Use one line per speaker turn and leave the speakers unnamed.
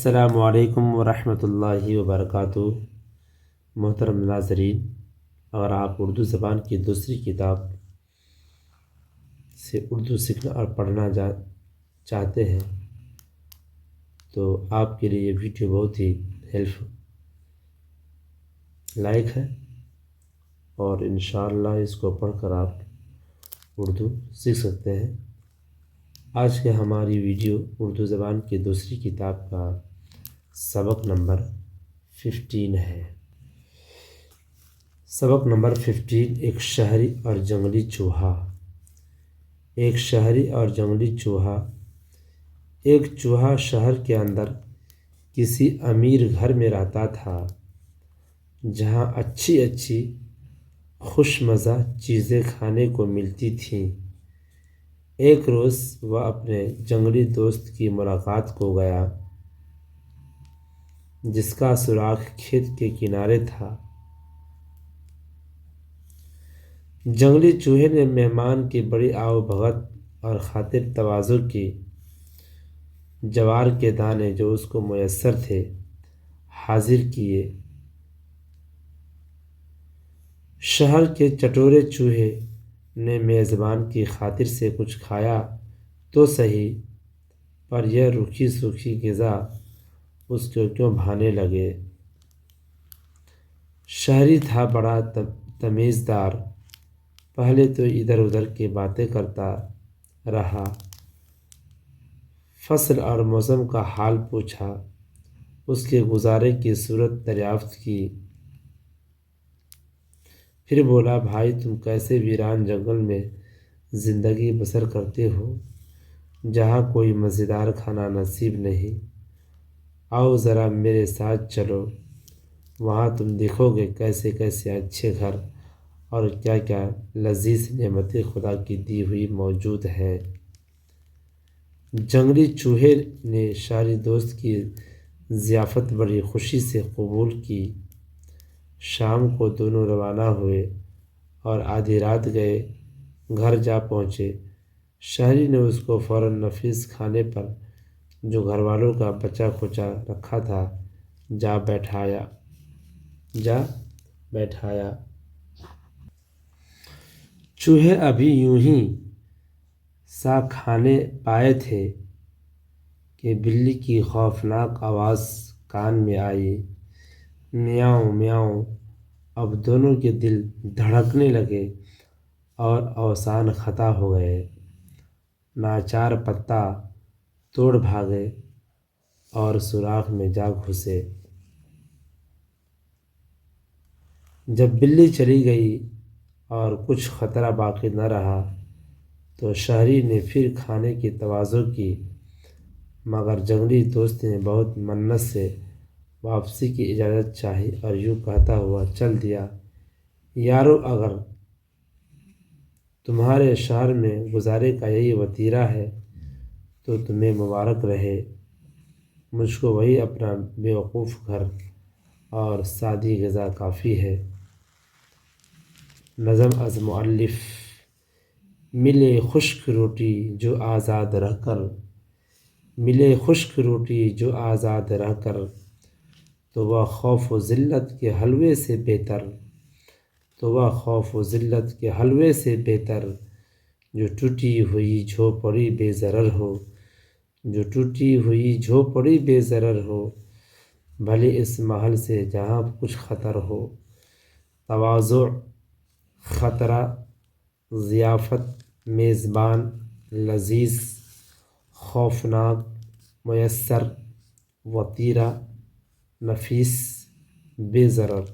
السلام علیکم ورحمۃ اللہ وبرکاتہ۔ محترم ناظرین، اگر آپ اردو زبان کی دوسری کتاب سے اردو سیکھنا اور پڑھنا چاہتے ہیں تو آپ کے لیے یہ ویڈیو بہت ہی ہیلپ لائق ہے، اور انشاءاللہ اس کو پڑھ کر آپ اردو سیکھ سکتے ہیں۔ آج کے ہماری ویڈیو اردو زبان کی دوسری کتاب کا سبق نمبر 15 ہے۔ سبق نمبر 15، ایک شہری اور جنگلی چوہا۔ ایک شہری اور جنگلی چوہا۔ ایک چوہا شہر کے اندر کسی امیر گھر میں رہتا تھا، جہاں اچھی اچھی خوش مزہ چیزیں کھانے کو ملتی تھیں۔ ایک روز وہ اپنے جنگلی دوست کی ملاقات کو گیا، جس کا سراغ کھیت کے کنارے تھا۔ جنگلی چوہے نے مہمان کی بڑی آؤ بھگت اور خاطر تواضع کی۔ جوار کے دانے جو اس کو میسر تھے حاضر کیے۔ شہر کے چٹورے چوہے نے میزبان کی خاطر سے کچھ کھایا تو صحیح، پر یہ روکھی سوکھی غذا اس کو کیوں بھانے لگے۔ شہری تھا بڑا تمیزدار، پہلے تو ادھر ادھر کی باتیں کرتا رہا، فصل اور موسم کا حال پوچھا، اس کے گزارے کی صورت دریافت کی۔ پھر بولا، بھائی تم کیسے ویران جنگل میں زندگی بسر کرتے ہو، جہاں کوئی مزیدار کھانا نصیب نہیں؟ آؤ ذرا میرے ساتھ چلو، وہاں تم دیکھو گے کیسے کیسے اچھے گھر اور کیا کیا لذیذ نعمتیں خدا کی دی ہوئی موجود ہیں۔ جنگلی چوہے نے شہری دوست کی ضیافت بڑی خوشی سے قبول کی۔ شام کو دونوں روانہ ہوئے اور آدھی رات گئے گھر جا پہنچے۔ شہری نے اس کو فوراً نفیس کھانے پر جو گھر والوں کا بچا کھچا رکھا تھا جا بیٹھایا۔ چوہے ابھی یوں ہی سا کھانے پائے تھے کہ بلی کی خوفناک آواز کان میں آئی، میاؤں میاؤں۔ اب دونوں کے دل دھڑکنے لگے اور اوزان خطا ہو گئے۔ ناچار پتا توڑ بھاگے اور سوراخ میں جا گھسے۔ جب بلی چلی گئی اور کچھ خطرہ باقی نہ رہا تو شہری نے پھر کھانے کی تواضع کی، مگر جنگلی دوست نے بہت منت سے واپسی کی اجازت چاہی اور یوں کہتا ہوا چل دیا، یارو اگر تمہارے شہر میں گزارے کا یہی وتیرہ ہے تو تمہیں مبارک رہے، مجھ کو وہی اپنا بیوقوف گھر اور سادی غذا کافی ہے۔ نظم از مؤلف۔ ملے خشک روٹی جو آزاد رہ کر، ملے خشک روٹی جو آزاد رہ کر، تو وہ خوف و ذلت کے حلوے سے بہتر، تو وہ خوف و ذلت کے حلوے سے بہتر، جو ٹوٹی ہوئی جھوپڑی بے ضرر ہو، جو ٹوٹی ہوئی جھوپڑی بے ضرر ہو، بھلے اس محل سے جہاں کچھ خطر ہو۔ تواضع، خطرہ، ضیافت، میزبان، لذیذ، خوفناک، میسر، وتیرہ، نفیس، بے ضرر۔